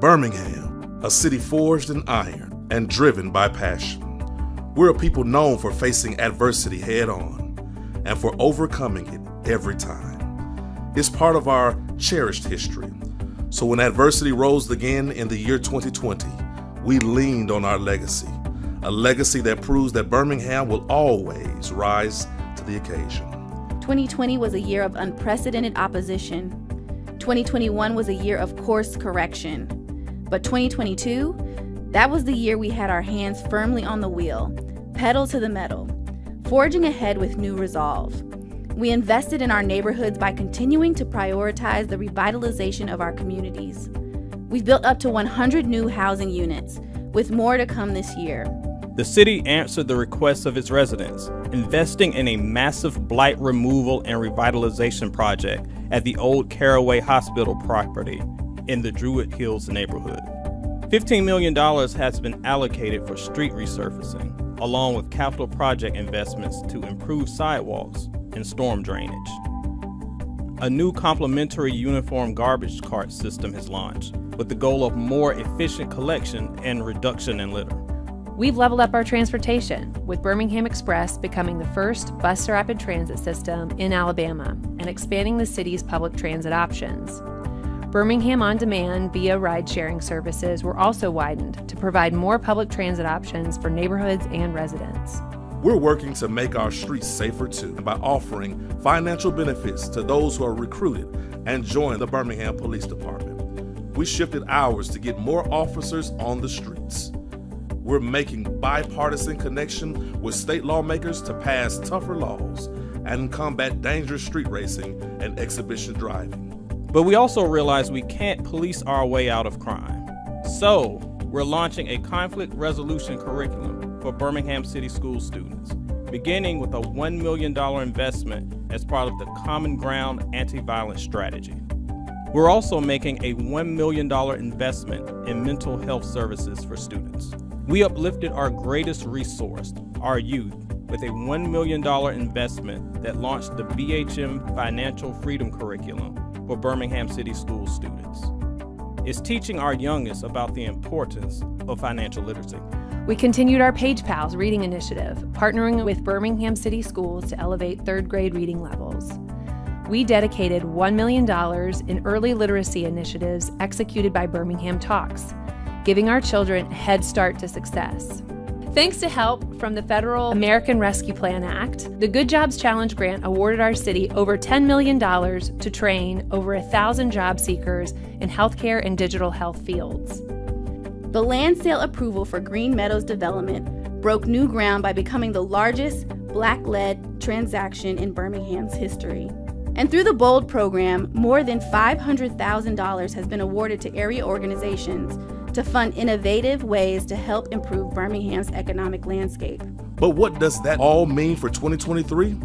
Birmingham, a city forged in iron and driven by passion. We're a people known for facing adversity head-on and for overcoming it every time. It's part of our cherished history. So when adversity rose again in the year 2020, we leaned on our legacy, a legacy that proves that Birmingham will always rise to the occasion. 2020 was a year of unprecedented opposition. 2021 was a year of course correction. But 2022, that was the year we had our hands firmly on the wheel, pedal to the metal, forging ahead with new resolve. We invested in our neighborhoods by continuing to prioritize the revitalization of our communities. We've built up to 100 new housing units, with more to come this year. The city answered the requests of its residents, investing in a massive blight removal and revitalization project at the old Caraway Hospital property in the Druid Hills neighborhood. $15 million has been allocated for street resurfacing, along with capital project investments to improve sidewalks and storm drainage. A new complimentary uniform garbage cart system has launched with the goal of more efficient collection and reduction in litter. We've leveled up our transportation, with Birmingham Express becoming the first bus rapid transit system in Alabama and expanding the city's public transit options. Birmingham On Demand via ride-sharing services were also widened to provide more public transit options for neighborhoods and residents. We're working to make our streets safer too by offering financial benefits to those who are recruited and join the Birmingham Police Department. We shifted hours to get more officers on the streets. We're making bipartisan connection with state lawmakers to pass tougher laws and combat dangerous street racing and exhibition driving. But we also realize we can't police our way out of crime. So, we're launching a conflict resolution curriculum for Birmingham City School students, beginning with a $1 million investment as part of the Common Ground anti-violence strategy. We're also making a $1 million investment in mental health services for students. We uplifted our greatest resource, our youth, with a $1 million investment that launched the BHM Financial Freedom Curriculum for Birmingham City School students. It's teaching our youngest about the importance of financial literacy. We continued our Page Pals reading initiative, partnering with Birmingham City Schools to elevate third grade reading levels. We dedicated $1 million in early literacy initiatives executed by Birmingham Talks, giving our children a head start to success. Thanks to help from the Federal American Rescue Plan Act, the Good Jobs Challenge grant awarded our city over $10 million to train over 1,000 job seekers in healthcare and digital health fields. The land sale approval for Green Meadows development broke new ground by becoming the largest Black-led transaction in Birmingham's history. And through the BOLD program, more than $500,000 has been awarded to area organizations to fund innovative ways to help improve Birmingham's economic landscape. But what does that all mean for 2023?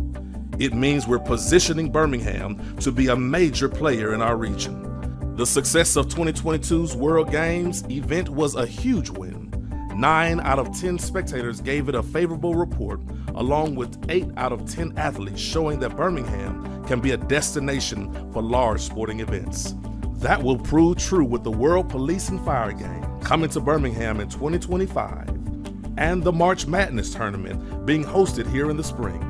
It means we're positioning Birmingham to be a major player in our region. The success of 2022's World Games event was a huge win. 9 out of 10 spectators gave it a favorable report, along with 8 out of 10 athletes showing that Birmingham can be a destination for large sporting events. That will prove true with the World Police and Fire Games coming to Birmingham in 2025 and the March Madness tournament being hosted here in the spring.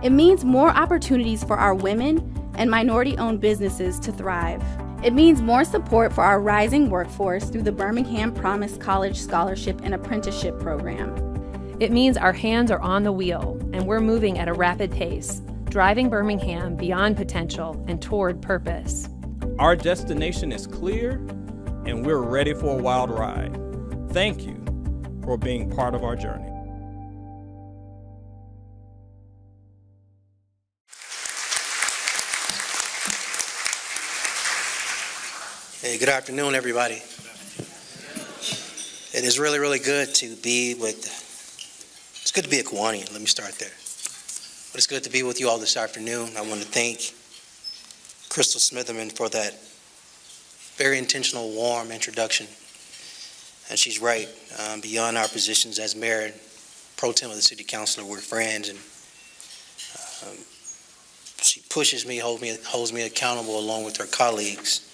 It means more opportunities for our women and minority-owned businesses to thrive. It means more support for our rising workforce through the Birmingham Promise College Scholarship and Apprenticeship Program. It means our hands are on the wheel and we're moving at a rapid pace, driving Birmingham beyond potential and toward purpose. Our destination is clear and we're ready for a wild ride. Thank you for being part of our journey. Hey, good afternoon, everybody. It is really, really good to be with, it's good to be a Kiwanian, let me start there. But it's good to be with you all this afternoon. I want to thank Crystal Smitherman for that very intentional, warm introduction. And she's right, beyond our positions as mayor and pro tem of the city councilor, we're friends, and she pushes me, holds me accountable along with her colleagues,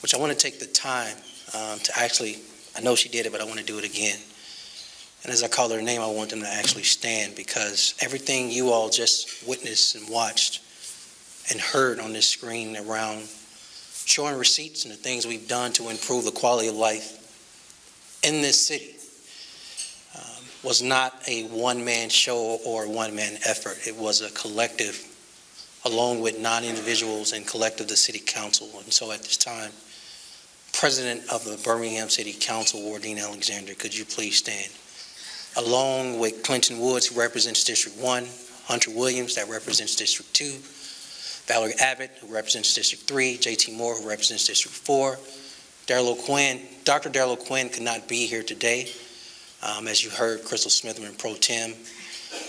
which I want to take the time to actually, I know she did it, but I want to do it again. And as I call her name, I want them to actually stand, because everything you all just witnessed and watched and heard on this screen around showing receipts and the things we've done to improve the quality of life in this city was not a one-man show or a one-man effort. It was a collective, along with non-individuals and collective, the City Council. And so at this time, President of the Birmingham City Council, Wardine Alexander, could you please stand? Along with Clinton Woods, who represents District 1, Hunter Williams, that represents District 2, Valerie Abbott, who represents District 3, JT Moore, who represents District 4, Darrell Quinn. Dr. Darrell Quinn could not be here today, as you heard, Crystal Smitherman, Pro Tem,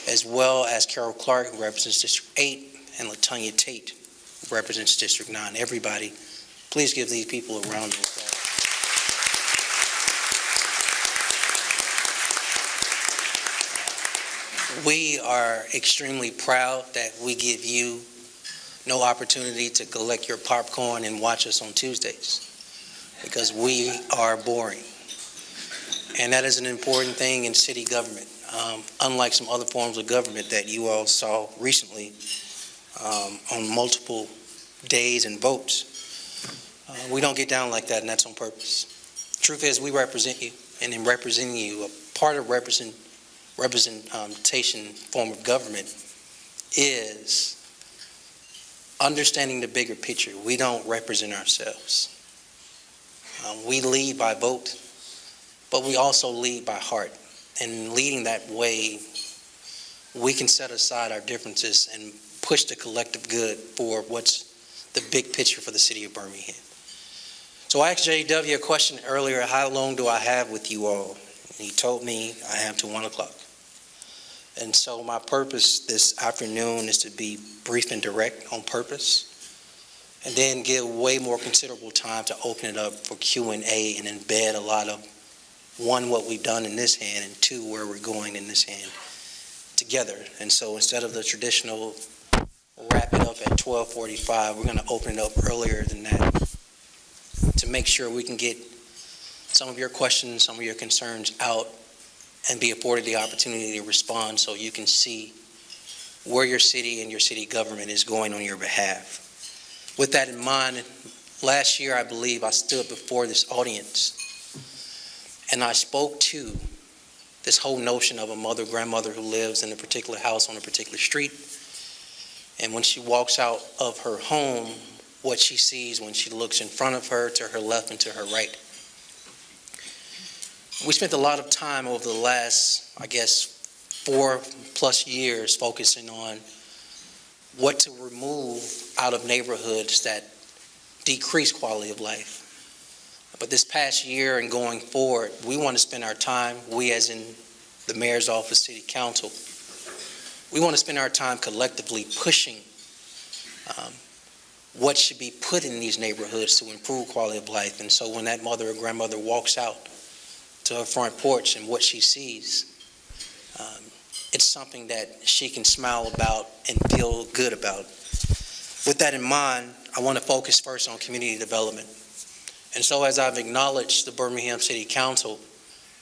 as well as Carol Clark, who represents District 8, and LaTonya Tate, who represents District 9. Everybody, please give these people a round of applause. We are extremely proud that we give you no opportunity to collect your popcorn and watch us on Tuesdays, because we are boring. And that is an important thing in city government. Unlike some other forms of government that you all saw recently on multiple days and votes, we don't get down like that, and that's on purpose. Truth is, we represent you, and in representing you, a part of representation form of government is understanding the bigger picture. We don't represent ourselves. We lead by vote, but we also lead by heart. And leading that way, we can set aside our differences and push the collective good for what's the big picture for the city of Birmingham. So I asked JW a question earlier, how long do I have with you all? And he told me I have to 1 o'clock. And so my purpose this afternoon is to be brief and direct on purpose, and then give way more considerable time to open it up for Q&A and embed a lot of, one, what we've done in this hand, and two, where we're going in this hand together. And so instead of the traditional wrap it up at 12:45, we're going to open it up earlier than that to make sure we can get some of your questions, some of your concerns out, and be afforded the opportunity to respond so you can see where your city and your city government is going on your behalf. With that in mind, last year, I believe, I stood before this audience and I spoke to this whole notion of a mother, grandmother who lives in a particular house on a particular street. And when she walks out of her home, what she sees when she looks in front of her, to her left, and to her right. We spent a lot of time over the last, 4+ years focusing on what to remove out of neighborhoods that decrease quality of life. But this past year and going forward, we want to spend our time, we as in the mayor's office, city council, we want to spend our time collectively pushing what should be put in these neighborhoods to improve quality of life. And so when that mother or grandmother walks out to her front porch and what she sees, it's something that she can smile about and feel good about. With that in mind, I want to focus first on community development. And so as I've acknowledged the Birmingham City Council,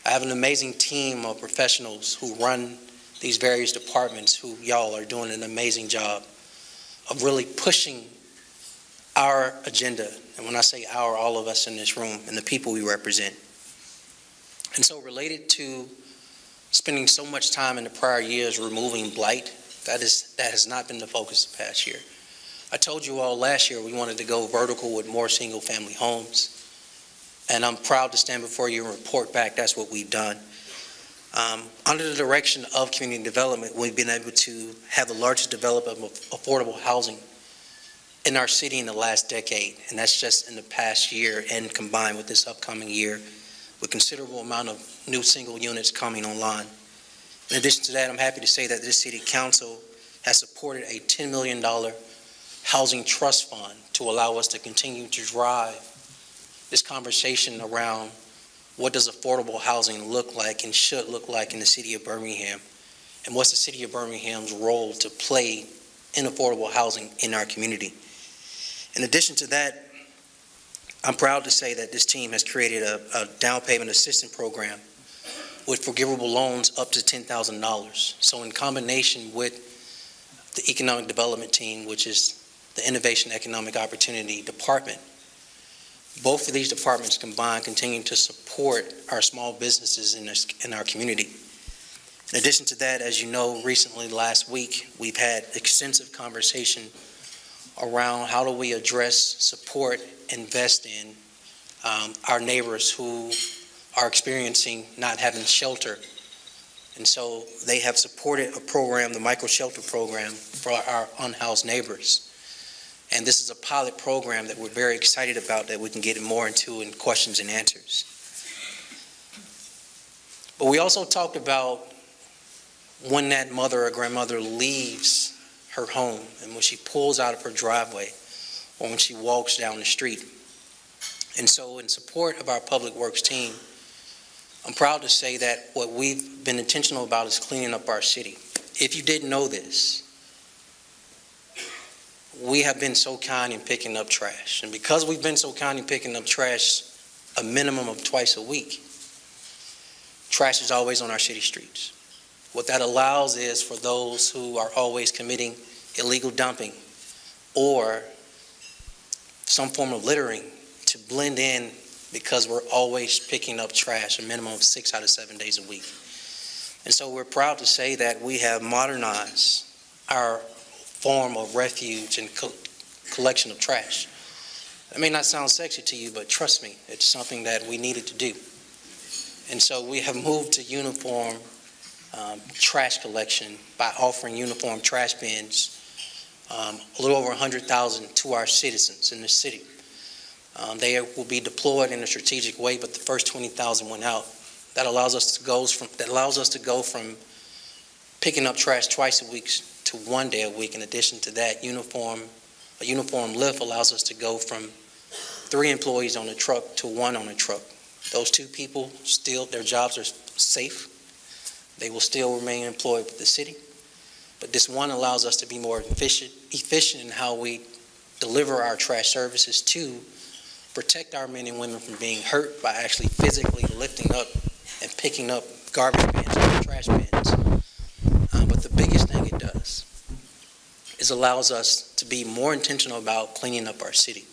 I have an amazing team of professionals who run these various departments, who y'all are doing an amazing job of really pushing our agenda. And when I say our, all of us in this room and the people we represent. And so related to spending so much time in the prior years removing blight, that has not been the focus the past year. I told you all last year we wanted to go vertical with more single-family homes. And I'm proud to stand before you and report back that's what we've done. Under the direction of community development, we've been able to have the largest development of affordable housing in our city in the last decade. And that's just in the past year, and combined with this upcoming year, with considerable amount of new single units coming online. In addition to that, I'm happy to say that this city council has supported a $10 million housing trust fund to allow us to continue to drive this conversation around what does affordable housing look like and should look like in the city of Birmingham, and what's the city of Birmingham's role to play in affordable housing in our community. In addition to that, I'm proud to say that this team has created a down payment assistance program with forgivable loans up to $10,000. So in combination with the Economic Development Team, which is the Innovation Economic Opportunity Department, both of these departments combined continue to support our small businesses in our community. In addition to that, as you know, recently last week, we've had extensive conversation around how do we address, support, invest in our neighbors who are experiencing not having shelter. And so they have supported a program, the Micro Shelter Program, for our unhoused neighbors. And this is a pilot program that we're very excited about that we can get more into in questions and answers. But we also talked about when that mother or grandmother leaves her home and when she pulls out of her driveway or when she walks down the street. And so in support of our Public Works team, I'm proud to say that what we've been intentional about is cleaning up our city. If you didn't know this, we have been so kind in picking up trash. And because we've been so kind in picking up trash a minimum of twice a week, trash is always on our city streets. What that allows is for those who are always committing illegal dumping or some form of littering to blend in, because we're always picking up trash a minimum of 6 out of 7 days a week. And so we're proud to say that we have modernized our form of refuge and collection of trash. It may not sound sexy to you, but trust me, it's something that we needed to do. And so we have moved to uniform trash collection by offering uniform trash bins, a little over 100,000 to our citizens in the city. They will be deployed in a strategic way, but the first 20,000 went out. That allows us to go from picking up trash twice a week to 1 day a week. In addition to that, a uniform lift allows us to go from 3 employees on a truck to 1 on a truck. Those 2 people still, their jobs are safe. They will still remain employed with the city. But this one allows us to be more efficient in how we deliver our trash services to protect our men and women from being hurt by actually physically lifting up and picking up garbage bins and trash bins. But the biggest thing it does is allows us to be more intentional about cleaning up our city.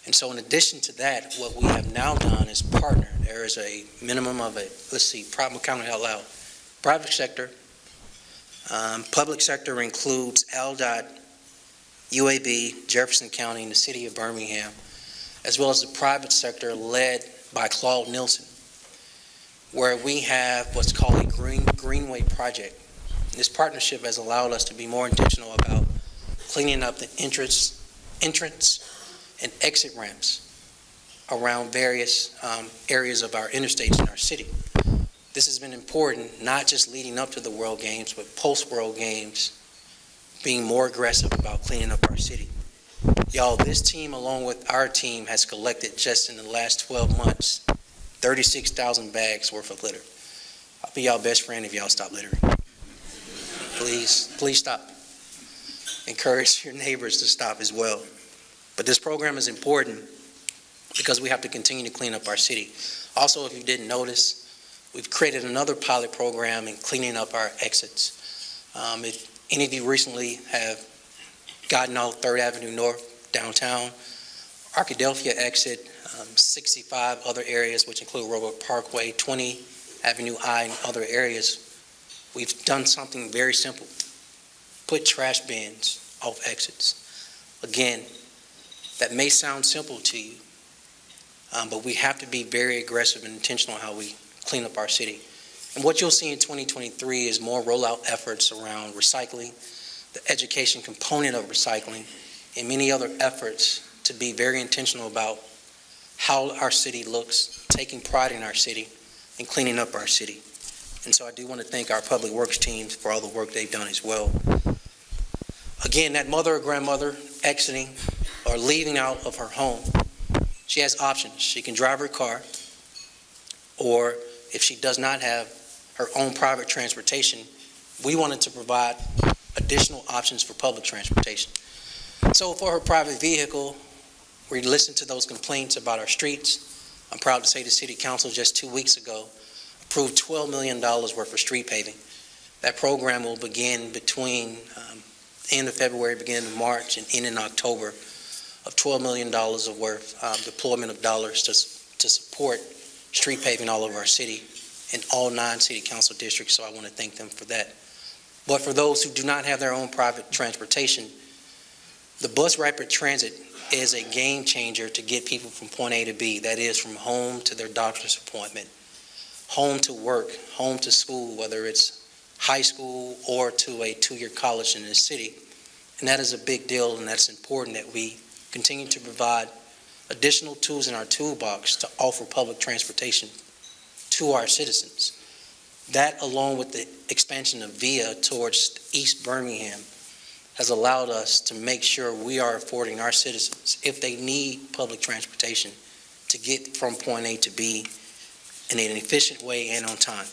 And so in addition to that, what we have now done is partner. There is a minimum of I'm counting out loud. Private sector, public sector includes LDOT, UAB, Jefferson County, and the city of Birmingham, as well as the private sector led by Claude Nielsen, where we have what's called a Greenway project. This partnership has allowed us to be more intentional about cleaning up the entrance and exit ramps around various areas of our interstates in our city. This has been important, not just leading up to the World Games, but post-World Games, being more aggressive about cleaning up our city. Y'all, this team, along with our team, has collected just in the last 12 months, 36,000 bags worth of litter. I'll be y'all best friend if y'all stop littering. Please stop. Encourage your neighbors to stop as well. But this program is important because we have to continue to clean up our city. Also, if you didn't notice, we've created another pilot program in cleaning up our exits. If any of you recently have gotten out 3rd Avenue North downtown, Arkadelphia exit, 65 other areas, which include Robert Parkway, 20 Avenue I, and other areas, we've done something very simple. Put trash bins off exits. Again, that may sound simple to you, but we have to be very aggressive and intentional in how we clean up our city. And what you'll see in 2023 is more rollout efforts around recycling, the education component of recycling, and many other efforts to be very intentional about how our city looks, taking pride in our city, and cleaning up our city. And so I do want to thank our Public Works teams for all the work they've done as well. Again, that mother or grandmother exiting or leaving out of her home, she has options. She can drive her car, or if she does not have her own private transportation, we wanted to provide additional options for public transportation. So for her private vehicle, We listened to those complaints about our streets. I'm proud to say the City Council just 2 weeks ago approved $12 million worth of street paving. That program will begin between end of February, beginning of March, and end in October, of $12 million of worth deployment of dollars to support street paving all over our city in all 9 city council districts, so I want to thank them for that. But for those who do not have their own private transportation, the bus rapid transit is a game changer to get people from point A to B. That is from home to their doctor's appointment, home to work, home to school, whether it's high school or to a 2-year college in the city. And that is a big deal, and that's important that we continue to provide additional tools in our toolbox to offer public transportation to our citizens. That, along with the expansion of VIA towards East Birmingham, has allowed us to make sure we are affording our citizens, if they need public transportation, to get from point A to B in an efficient way and on time.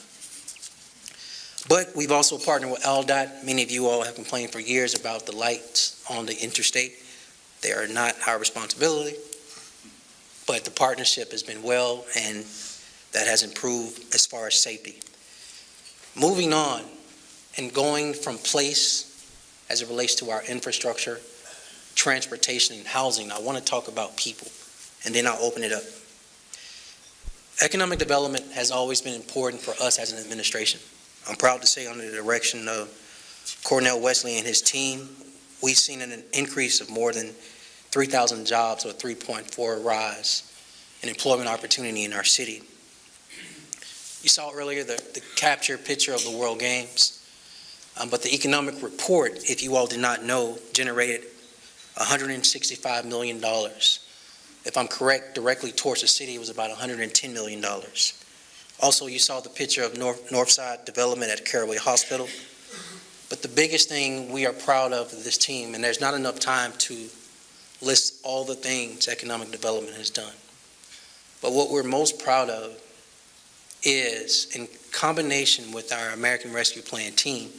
But we've also partnered with ALDOT. Many of you all have complained for years about the lights on the interstate. They are not our responsibility, but the partnership has been well, and that has improved as far as safety. Moving on and going from place as it relates to our infrastructure, transportation, and housing, I want to talk about people, and then I'll open it up. Economic development has always been important for us as an administration. I'm proud to say, under the direction of Cornell Wesley and his team, we've seen an increase of more than 3,000 jobs, or 3.4 rise in employment opportunity in our city. You saw earlier the capture picture of the World Games, but the economic report, if you all did not know, generated $165 million. If I'm correct, directly towards the city, it was about $110 million. Also, you saw the picture of Northside development at Caraway Hospital. But the biggest thing we are proud of this team, and there's not enough time to list all the things economic development has done. But what we're most proud of is, in combination with our American Rescue Plan team,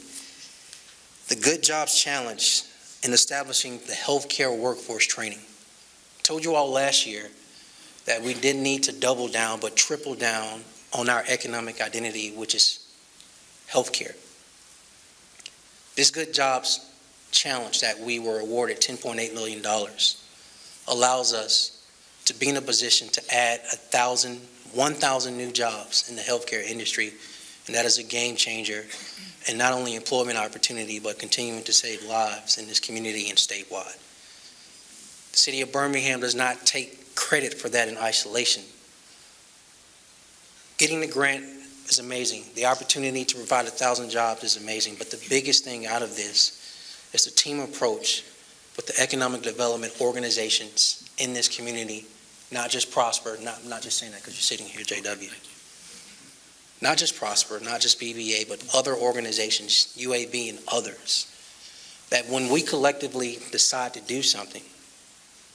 the Good Jobs Challenge in establishing the healthcare workforce training. I told you all last year that we didn't need to double down, but triple down on our economic identity, which is healthcare. This Good Jobs Challenge that we were awarded $10.8 million allows us to be in a position to add 1,000 new jobs in the healthcare industry, and that is a game changer, and not only employment opportunity, but continuing to save lives in this community and statewide. The city of Birmingham does not take credit for that in isolation. Getting the grant is amazing. The opportunity to provide 1,000 jobs is amazing, but the biggest thing out of this is the team approach with the economic development organizations in this community, not just Prosper, I'm not just saying that because you're sitting here, JW. Not just Prosper, not just BVA, but other organizations, UAB and others, that when we collectively decide to do something,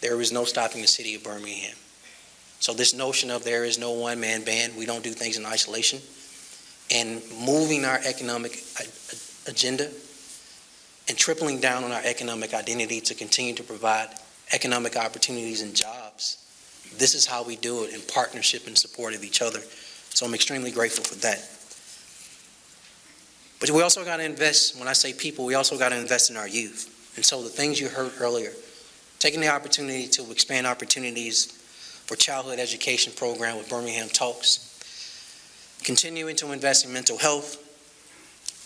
there is no stopping the city of Birmingham. So this notion of there is no one-man band, we don't do things in isolation, and moving our economic agenda and tripling down on our economic identity to continue to provide economic opportunities and jobs, this is how we do it, in partnership and support of each other. So I'm extremely grateful for that. But we also got to invest, when I say people, we also got to invest in our youth. And so the things you heard earlier, taking the opportunity to expand opportunities for childhood education program with Birmingham Talks, continuing to invest in mental health,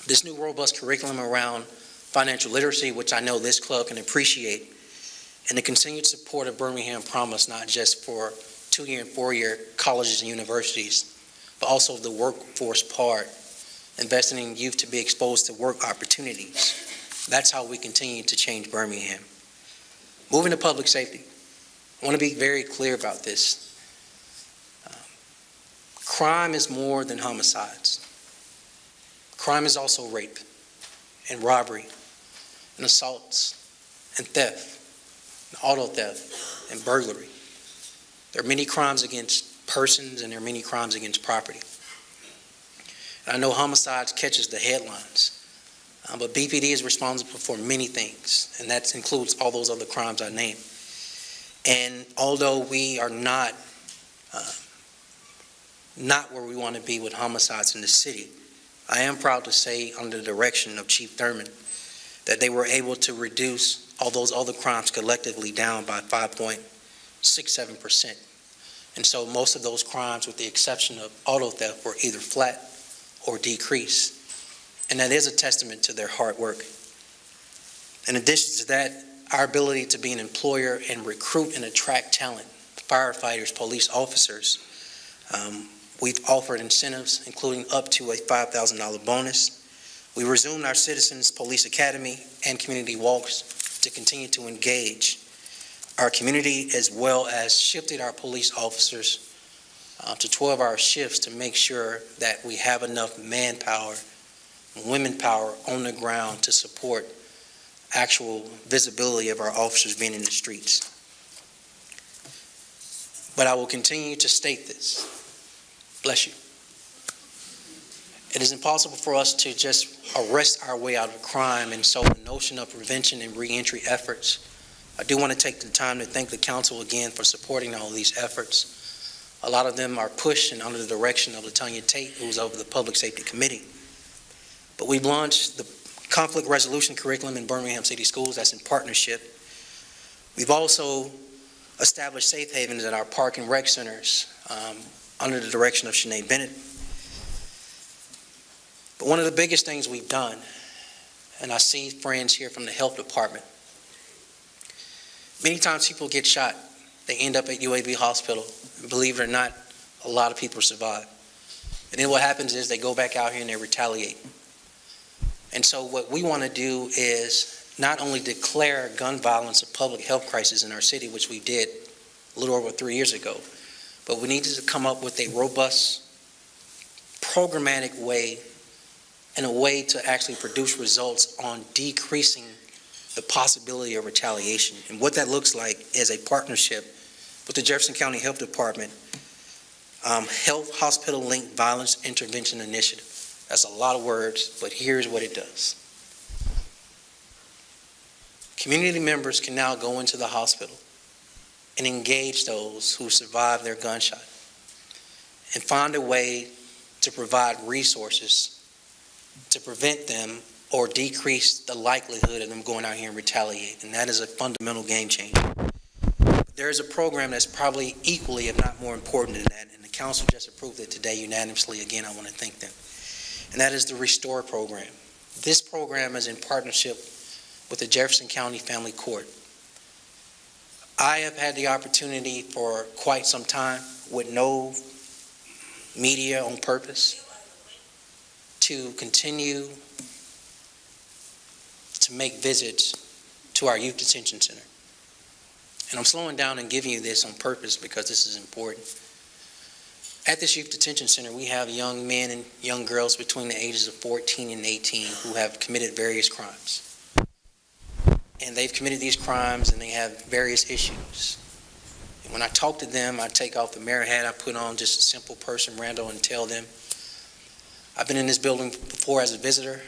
this new robust curriculum around financial literacy, which I know this club can appreciate, and the continued support of Birmingham Promise, not just for 2-year and 4-year colleges and universities, but also the workforce part, investing in youth to be exposed to work opportunities. That's how we continue to change Birmingham. Moving to public safety. I want to be very clear about this. Crime is more than homicides. Crime is also rape and robbery and assaults and theft and auto theft and burglary. There are many crimes against persons, and there are many crimes against property. And I know homicides catches the headlines, but BPD is responsible for many things, and that includes all those other crimes I named. And although we are not where we want to be with homicides in the city, I am proud to say, under the direction of Chief Thurman, that they were able to reduce all those other crimes collectively down by 5.67%. And so most of those crimes, with the exception of auto theft, were either flat or decreased. And that is a testament to their hard work. In addition to that, our ability to be an employer and recruit and attract talent, firefighters, police officers, we've offered incentives, including up to a $5,000 bonus. We resumed our Citizens Police Academy and community walks to continue to engage our community, as well as shifted our police officers to 12-hour shifts to make sure that we have enough manpower, women power on the ground to support actual visibility of our officers being in the streets. But I will continue to state this. Bless you. It is impossible for us to just arrest our way out of crime, and so the notion of prevention and reentry efforts, I do want to take the time to thank the council again for supporting all of these efforts. A lot of them are pushed and under the direction of LaTanya Tate, who's over the Public Safety Committee. But we've launched the conflict resolution curriculum in Birmingham City Schools. That's in partnership. We've also established safe havens at our park and rec centers under the direction of Sinead Bennett. But one of the biggest things we've done, and I see friends here from the health department, many times people get shot. They end up at UAB Hospital. Believe it or not, a lot of people survive. And then what happens is they go back out here and they retaliate. And so what we want to do is not only declare gun violence a public health crisis in our city, which we did a little over 3 years ago, but we need to come up with a robust, programmatic way and a way to actually produce results on decreasing the possibility of retaliation. And what that looks like is a partnership with the Jefferson County Health Department Health Hospital Linked Violence Intervention Initiative. That's a lot of words, but here's what it does. Community members can now go into the hospital and engage those who survived their gunshot and find a way to provide resources to prevent them or decrease the likelihood of them going out here and retaliate. And that is a fundamental game changer. There is a program that's probably equally, if not more important than that, and the council just approved it today unanimously. Again, I want to thank them. And that is the Restore program. This program is in partnership with the Jefferson County Family Court. I have had the opportunity for quite some time, with no media on purpose, to continue to make visits to our youth detention center. And I'm slowing down and giving you this on purpose because this is important. At this youth detention center, we have young men and young girls between the ages of 14 and 18 who have committed various crimes. And they've committed these crimes and they have various issues. And when I talk to them, I take off the mayor hat, I put on just a simple person, Randall, and tell them, I've been in this building before as a visitor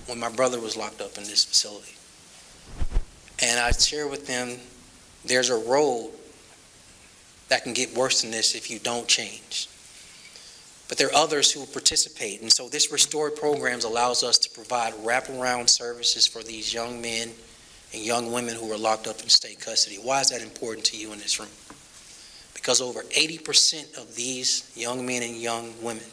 when my brother was locked up in this facility. And I share with them, there's a road that can get worse than this if you don't change. But there are others who participate. And so this Restored programs allows us to provide wraparound services for these young men and young women who are locked up in state custody. Why is that important to you in this room? Because over 80% of these young men and young women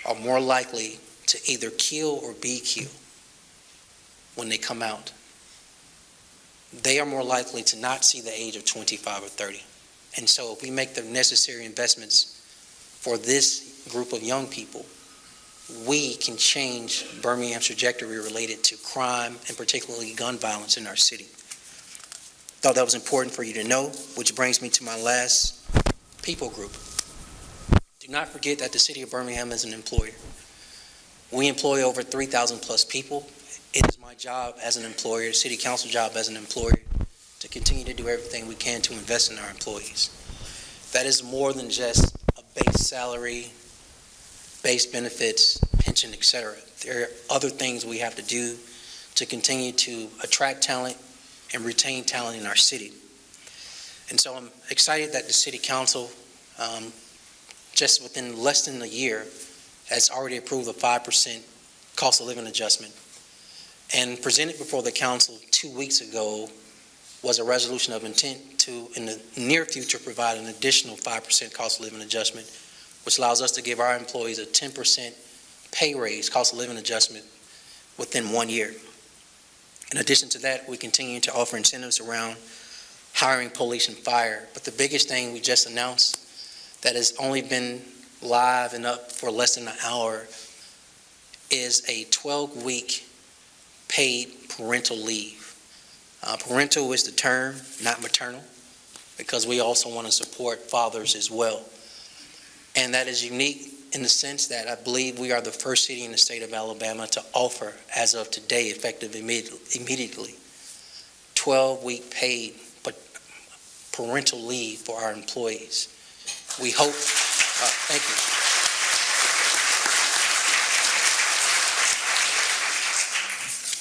are more likely to either kill or be killed when they come out. They are more likely to not see the age of 25 or 30. And so if we make the necessary investments for this group of young people, we can change Birmingham's trajectory related to crime and particularly gun violence in our city. Thought that was important for you to know, which brings me to my last people group. Do not forget that the city of Birmingham is an employer. We employ over 3,000 plus people. It is my job as an employer, city council job as an employer, to continue to do everything we can to invest in our employees. That is more than just a base salary, base benefits, pension, etc. There are other things we have to do to continue to attract talent and retain talent in our city. And so I'm excited that the City Council, just within less than a year, has already approved a 5% cost of living adjustment. And presented before the council 2 weeks ago was a resolution of intent to, in the near future, provide an additional 5% cost of living adjustment, which allows us to give our employees a 10% pay raise, cost of living adjustment, within 1 year. In addition to that, we continue to offer incentives around hiring police and fire. But the biggest thing we just announced that has only been live and up for less than an hour is a 12-week paid parental leave. Parental is the term, not maternal, because we also want to support fathers as well. And that is unique in the sense that I believe we are the first city in the state of Alabama to offer, as of today, effective immediately, 12-week paid parental leave for our employees. We hope, thank you.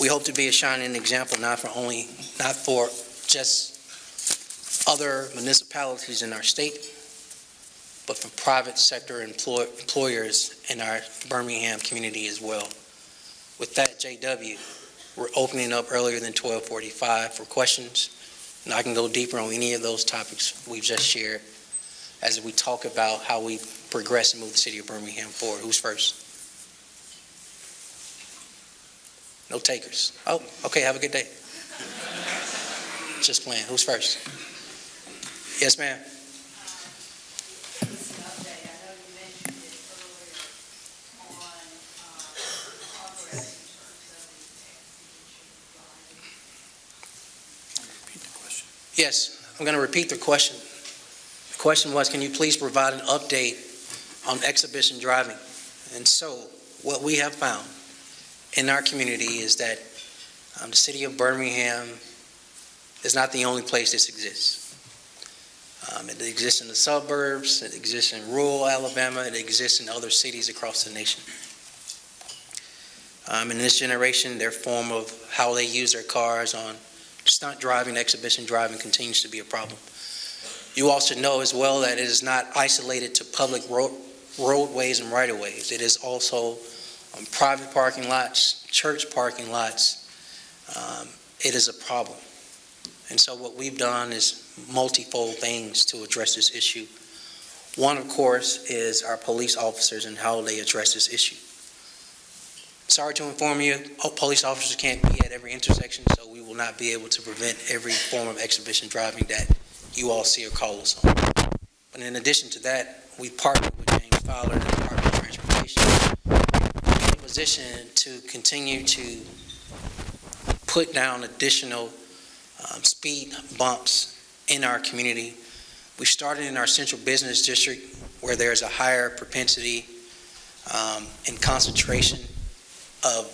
We hope to be a shining example, not for just other municipalities in our state, but for private sector employers in our Birmingham community as well. With that, JW, we're opening up earlier than 12:45 for questions, and I can go deeper on any of those topics we've just shared as we talk about how we progress and move the city of Birmingham forward. Who's first? No takers. Oh, okay, have a good day. Just playing. Who's first? Yes, ma'am. Yes, I'm going to repeat the question. The question was, can you please provide an update on exhibition driving? And so, what we have found in our community is that the city of Birmingham is not the only place this exists. It exists in the suburbs, it exists in rural Alabama, it exists in other cities across the nation. In this generation, their form of how they use their cars on stunt driving, exhibition driving continues to be a problem. You all should know as well that it is not isolated to public roadways and right-of-ways. It is also on private parking lots, church parking lots. It is a problem. And so what we've done is multifold things to address this issue. One, of course, is our police officers and how they address this issue. Sorry to inform you, police officers can't be at every intersection, so we will not be able to prevent every form of exhibition driving that you all see or call us on. But in addition to that, we partnered with James Fowler and the Department of Transportation in a position to continue to put down additional speed bumps in our community. We started in our central business district where there's a higher propensity and concentration of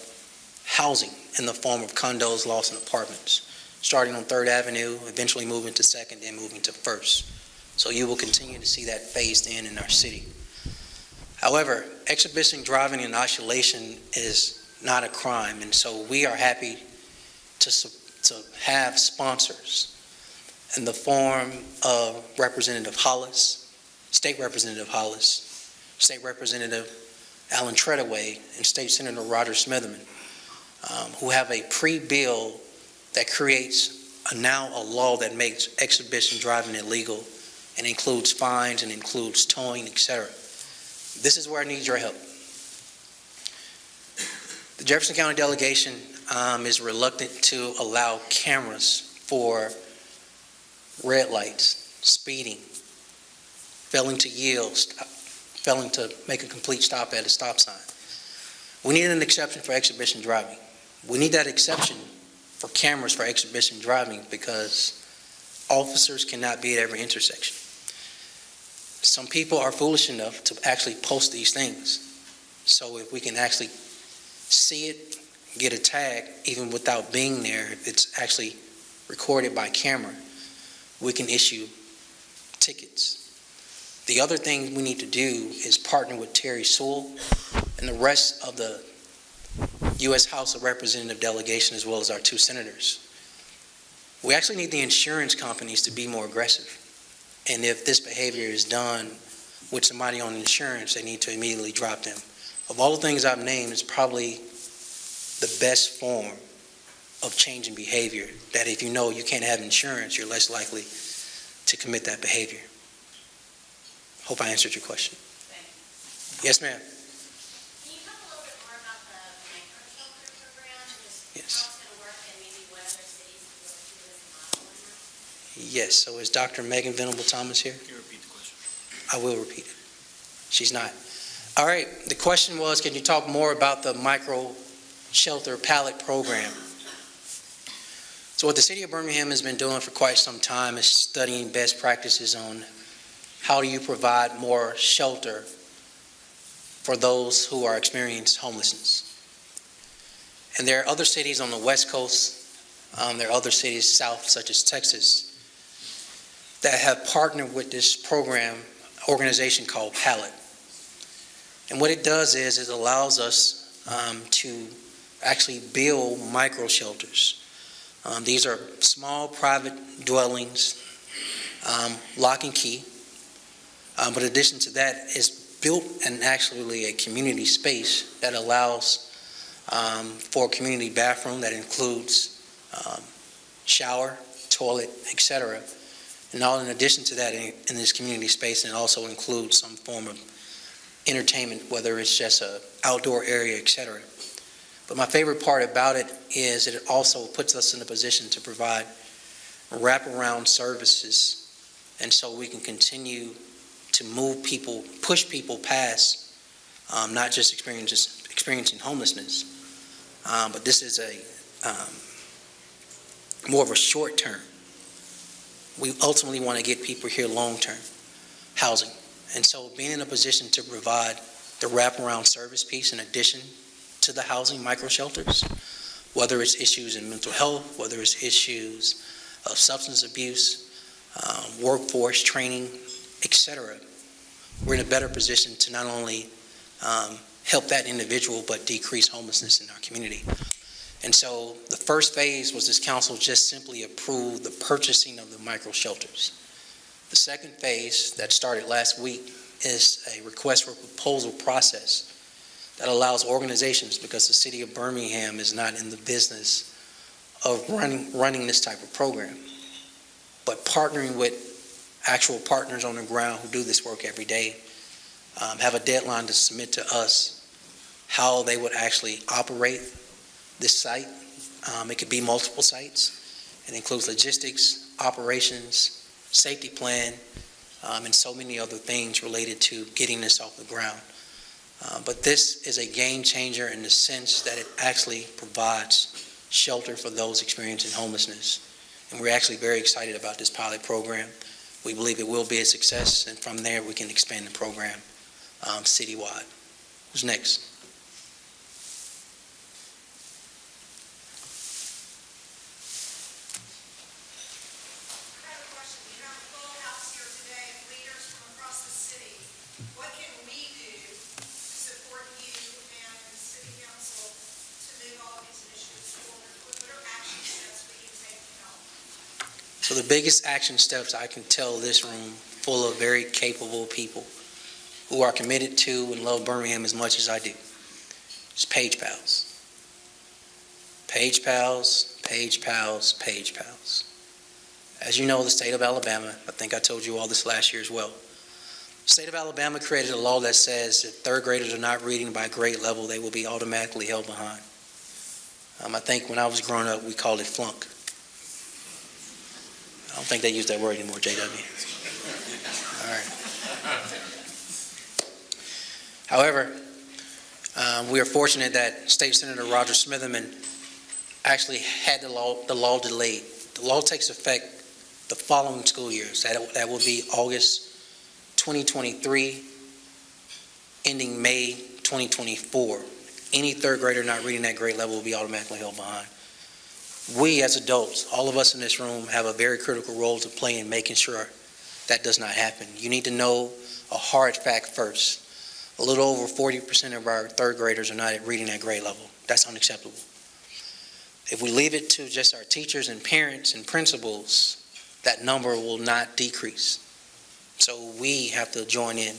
housing in the form of condos, lofts, and apartments, starting on 3rd Avenue, eventually moving to 2nd, then moving to 1st. So you will continue to see that phased in our city. However, exhibition driving in isolation is not a crime, and so we are happy to have sponsors in the form of Representative Hollis, State Representative Hollis, State Representative Alan Treadaway, and State Senator Roger Smitherman, who have a pre-bill that creates now a law that makes exhibition driving illegal and includes fines and includes towing, etc. This is where I need your help. The Jefferson County delegation is reluctant to allow cameras for red lights, speeding, failing to yield, failing to make a complete stop at a stop sign. We need an exception for exhibition driving. We need that exception for cameras for exhibition driving because officers cannot be at every intersection. Some people are foolish enough to actually post these things. So if we can actually see it, get a tag, even without being there, if it's actually recorded by camera, we can issue tickets. The other thing we need to do is partner with Terry Sewell and the rest of the U.S. House of Representative delegation, as well as our 2 senators. We actually need the insurance companies to be more aggressive. And if this behavior is done with somebody on insurance, they need to immediately drop them. Of all the things I've named, it's probably the best form of changing behavior, that if you know you can't have insurance, you're less likely to commit that behavior. Hope I answered your question. Yes, ma'am. Can you talk a little bit more about the micro-shelter program, just Yes. how it's going to work and maybe what other cities can look to as a model in that? Yes, so is Dr. Megan Venable Thomas here? Can you repeat the question? I will repeat it. She's not. All right, the question was, can you talk more about the micro-shelter pallet program? So what the city of Birmingham has been doing for quite some time is studying best practices on how do you provide more shelter for those who are experiencing homelessness. And there are other cities on the West Coast, there are other cities south, such as Texas, that have partnered with this program, organization called Pallet. And what it does is it allows us to actually build micro shelters. These are small private dwellings, lock and key. But in addition to that, it's built in actually a community space that allows for a community bathroom that includes shower, toilet, etc. And all in addition to that, in this community space, it also includes some form of entertainment, whether it's just an outdoor area, etc. But my favorite part about it is that it also puts us in a position to provide wraparound services, and so we can continue to move people, push people past not just experiencing homelessness, but this is a more of a short term. We ultimately want to get people here long-term housing. And so being in a position to provide the wraparound service piece in addition to the housing micro shelters, whether it's issues in mental health, whether it's issues of substance abuse, workforce training, etc., we're in a better position to not only help that individual, but decrease homelessness in our community. And so the first phase was this council just simply approved the purchasing of the micro shelters. The second phase that started last week is a request for proposal process that allows organizations, because the city of Birmingham is not in the business of running this type of program, but partnering with actual partners on the ground who do this work every day, have a deadline to submit to us how they would actually operate this site. It could be multiple sites. It includes logistics, operations, safety plan, and so many other things related to getting this off the ground. But this is a game changer in the sense that it actually provides shelter for those experiencing homelessness. And we're actually very excited about this pilot program. We believe it will be a success, and from there we can expand the program citywide. Who's next? So the biggest action steps I can tell this room full of very capable people who are committed to and love Birmingham as much as I do is Page Pals. Page Pals, Page Pals, Page Pals. As you know, the state of Alabama, I think I told you all this last year as well, the state of Alabama created a law that says if third graders are not reading by grade level, they will be automatically held behind. I think when I was growing up, we called it flunk. I don't think they use that word anymore, JW. All right. However, we are fortunate that State Senator Roger Smitherman actually had the law delayed. The law takes effect the following school years. That will be August 2023, ending May 2024. Any third grader not reading that grade level will be automatically held behind. We as adults, all of us in this room, have a very critical role to play in making sure that does not happen. You need to know a hard fact first. A little over 40% of our third graders are not reading at grade level. That's unacceptable. If we leave it to just our teachers and parents and principals, that number will not decrease. So we have to join in.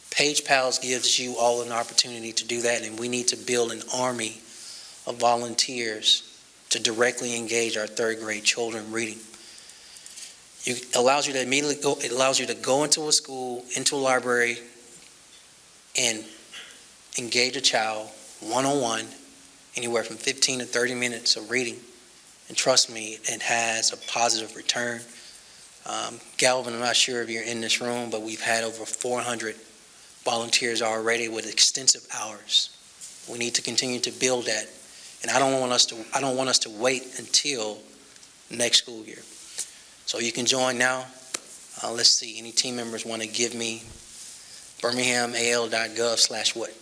Page Pals gives you all an opportunity to do that, and we need to build an army of volunteers to directly engage our third grade children reading. It allows you to go into a school, into a library, and engage a child one-on-one, anywhere from 15 to 30 minutes of reading. And trust me, it has a positive return. Galvin, I'm not sure if you're in this room, but we've had over 400 volunteers already with extensive hours. We need to continue to build that. And I don't want us to wait until next school year. So you can join now. Let's see, any team members want to give me birminghamal.gov/what?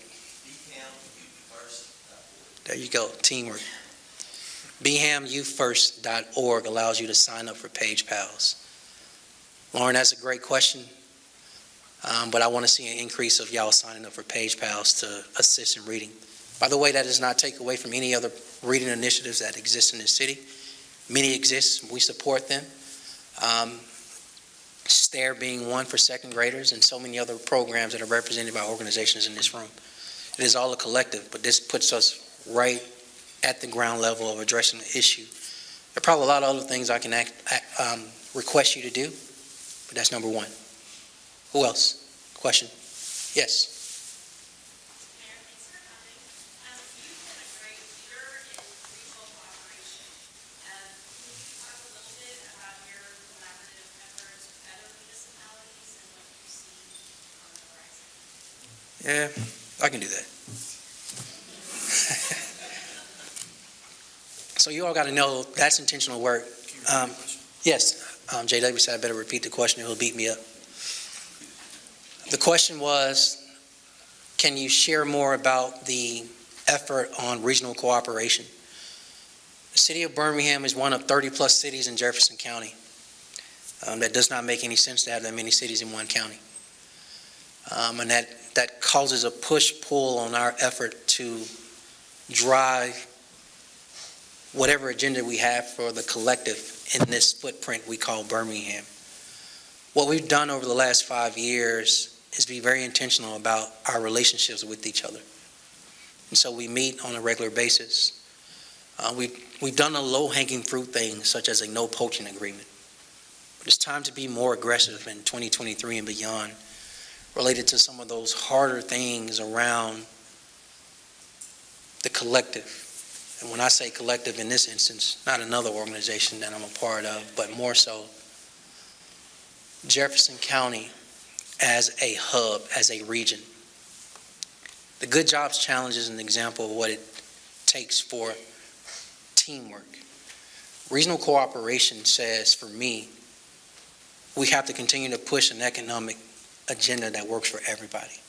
There you go, teamwork. BHAMYouthFirst.org allows you to sign up for Page Pals. Lauren, that's a great question, but I want to see an increase of y'all signing up for Page Pals to assist in reading. By the way, that does not take away from any other reading initiatives that exist in this city. Many exist, we support them. STARE being one for second graders, and so many other programs that are represented by organizations in this room. It is all a collective, but this puts us right at the ground level of addressing the issue. There are probably a lot of other things I can request you to do, but that's number one. Who else? Question? Yes. Mayor, thanks for coming. You've been a great leader in regional cooperation. Can you talk a little bit about your collaborative efforts with other municipalities and what you see on the horizon? Yeah, I can do that. So you all got to know that's intentional work. Yes, JW said I better repeat the question or he'll beat me up. The question was, can you share more about the effort on regional cooperation? The city of Birmingham is one of 30-plus cities in Jefferson County. That does not make any sense to have that many cities in one county. And that causes a push-pull on our effort to drive whatever agenda we have for the collective in this footprint we call Birmingham. What we've done over the last 5 years is be very intentional about our relationships with each other. And so we meet on a regular basis. We've done the low-hanging fruit things, such as a no poaching agreement. But it's time to be more aggressive in 2023 and beyond, related to some of those harder things around the collective. And when I say collective in this instance, not another organization that I'm a part of, but more so Jefferson County as a hub, as a region. The Good Jobs Challenge is an example of what it takes for teamwork. Regional cooperation says, for me, we have to continue to push an economic agenda that works for everybody.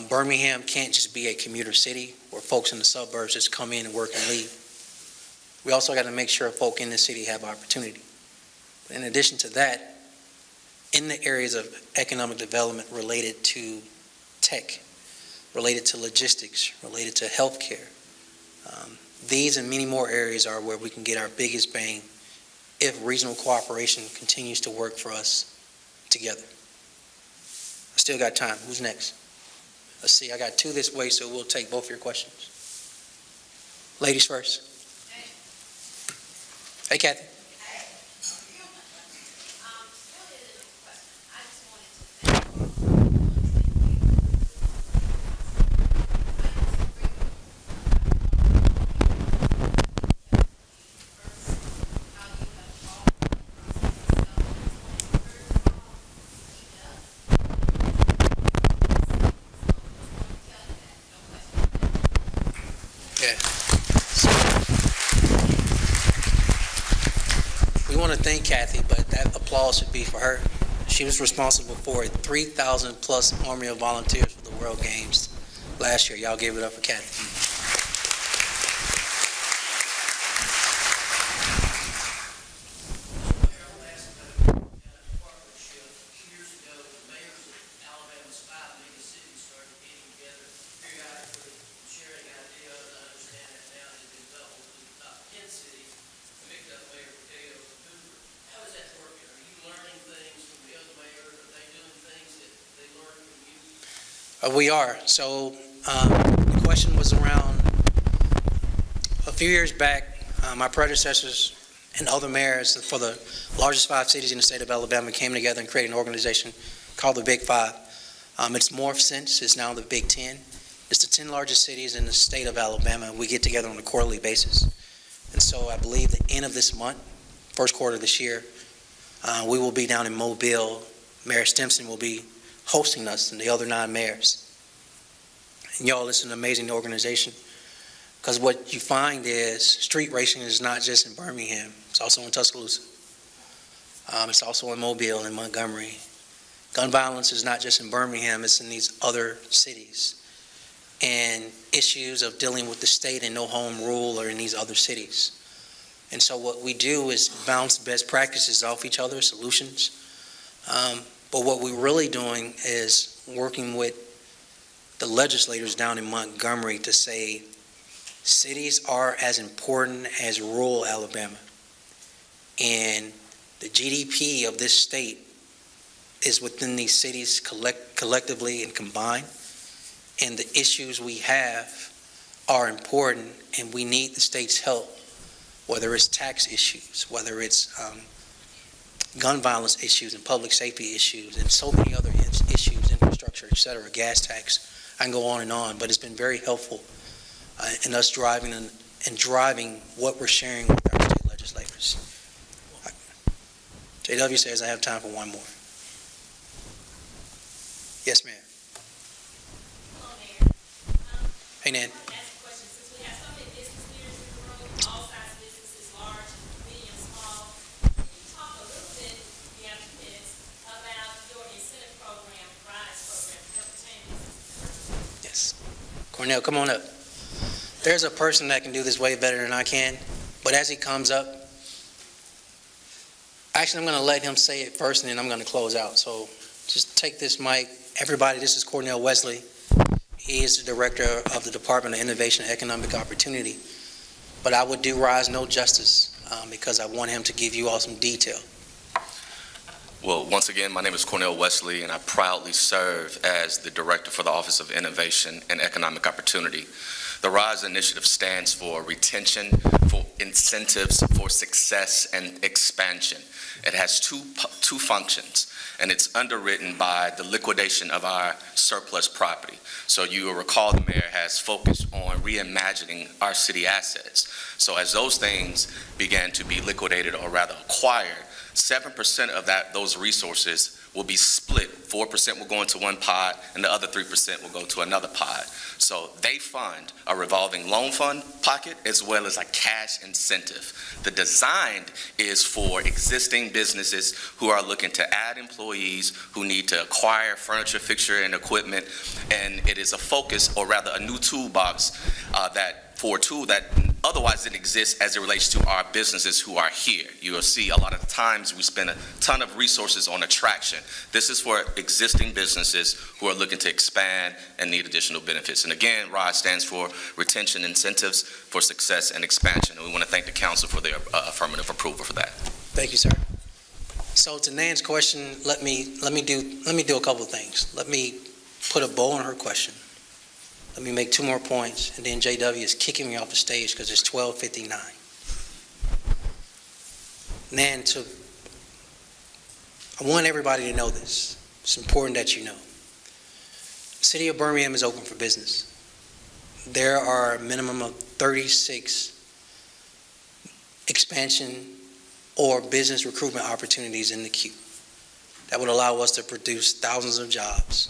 Birmingham can't just be a commuter city where folks in the suburbs just come in and work and leave. We also got to make sure folk in the city have opportunity. In addition to that, in the areas of economic development related to tech, related to logistics, related to healthcare, these and many more areas are where we can get our biggest bang if regional cooperation continues to work for us together. I still got time. Who's next? Let's see, I got two this way, so we'll take both your questions. Ladies first. Hey, Kathy. We want to thank Kathy, but that applause should be for her. She was responsible for a 3,000 plus army of volunteers for the World Games last year. Y'all give it up for Kathy. We are. So the question was around, a few years back, my predecessors and other mayors for the largest 5 cities in the state of Alabama came together and created an organization called the Big Five. It's morphed since. It's now the Big 10. It's the 10 largest cities in the state of Alabama. We get together on a quarterly basis. And so I believe the end of this month, first quarter of this year, we will be down in Mobile. Mayor Stimson will be hosting us and the other 9 mayors. And y'all, it's an amazing organization, because what you find is street racing is not just in Birmingham. It's also in Tuscaloosa. It's also in Mobile and Montgomery. Gun violence is not just in Birmingham, it's in these other cities. And issues of dealing with the state and no home rule are in these other cities. And so what we do is bounce best practices off each other, solutions. But what we're really doing is working with the legislators down in Montgomery to say cities are as important as rural Alabama. And the GDP of this state is within these cities collectively and combined. And the issues we have are important, and we need the state's help, whether it's tax issues, whether it's gun violence issues and public safety issues, and so many other issues, infrastructure, et cetera, gas tax. I can go on, but it's been very helpful in us driving what we're sharing with our state legislators. JW says I have time for one more. Yes, ma'am. Hello, Mayor. Hey, Nan. I want to ask a question. Since we have so many business leaders in the room, all size businesses, large, medium, small, can you talk a little bit, if you have 2 minutes, about your incentive program, RISE program, to help retain businesses? Yes. Cornell, come on up. There's a person that can do this way better than I can, but as he comes up, actually, I'm going to let him say it first, and then I'm going to close out. So just take this mic. Everybody, this is Cornell Wesley. He is the director of the Department of Innovation and Economic Opportunity. But I would do RISE no justice because I want him to give you all some detail. Well, once again, my name is Cornell Wesley, and I proudly serve as the Director for the Office of Innovation and Economic Opportunity. The RISE initiative stands for Retention, for Incentives for Success and Expansion. It has two functions, and it's underwritten by the liquidation of our surplus property. So you will recall the mayor has focused on reimagining our city assets. So as those things began to be liquidated, or rather acquired, 7% of those resources will be split. 4% will go into one pot, and the other 3% will go to another pot. So they fund a revolving loan fund pocket as well as a cash incentive. The design is for existing businesses who are looking to add employees, who need to acquire furniture, fixture, and equipment, and it is a focus, or rather a new toolbox for a tool that otherwise didn't exist as it relates to our businesses who are here. You will see a lot of times we spend a ton of resources on attraction. This is for existing businesses who are looking to expand and need additional benefits. And again, RISE stands for Retention, Incentives for Success and Expansion. And we want to thank the council for their affirmative approval for that. Thank you, sir. So to Nan's question, let me do a couple of things. Let me put a bow on her question. Let me make 2 more points, and then JW is kicking me off the stage because it's 12:59. Nan, I want everybody to know this. It's important that you know. The city of Birmingham is open for business. There are a minimum of 36 expansion or business recruitment opportunities in the queue that would allow us to produce thousands of jobs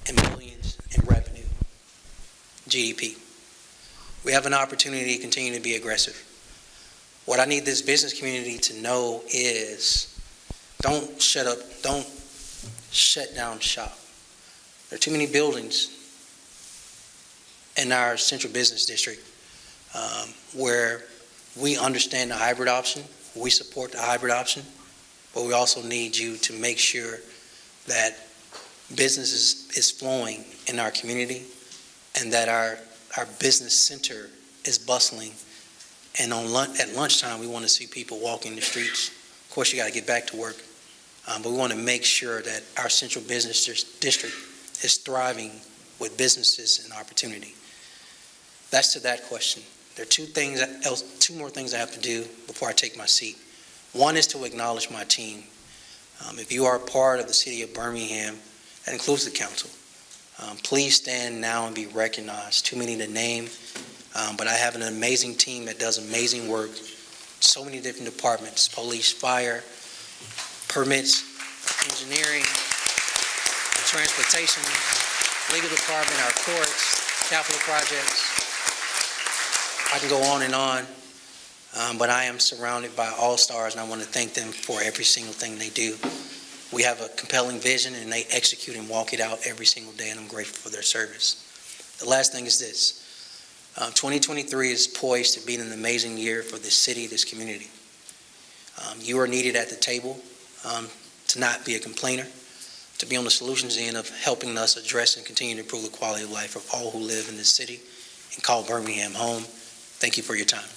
and millions in revenue. GDP. We have an opportunity to continue to be aggressive. What I need this business community to know is don't shut down shop. There are too many buildings in our central business district where we understand the hybrid option, we support the hybrid option, but we also need you to make sure that business is flowing in our community, and that our business center is bustling. And at lunchtime, we want to see people walking the streets. Of course, you got to get back to work, but we want to make sure that our central business district is thriving with businesses and opportunity? That's to that question. There are two more things I have to do before I take my seat. One is to acknowledge my team. If you are a part of the city of Birmingham, that includes the council, please stand now and be recognized. Too many to name, but I have an amazing team that does amazing work. So many different departments: police, fire, permits, engineering, transportation, legal department, our courts, capital projects. I can go on and on, but I am surrounded by all-stars, and I want to thank them for every single thing they do. We have a compelling vision, and they execute and walk it out every single day, and I'm grateful for their service. The last thing is this. 2023 is poised to be an amazing year for this city, this community. You are needed at the table to not be a complainer, to be on the solutions end of helping us address and continue to improve the quality of life of all who live in this city and call Birmingham home. Thank you for your time.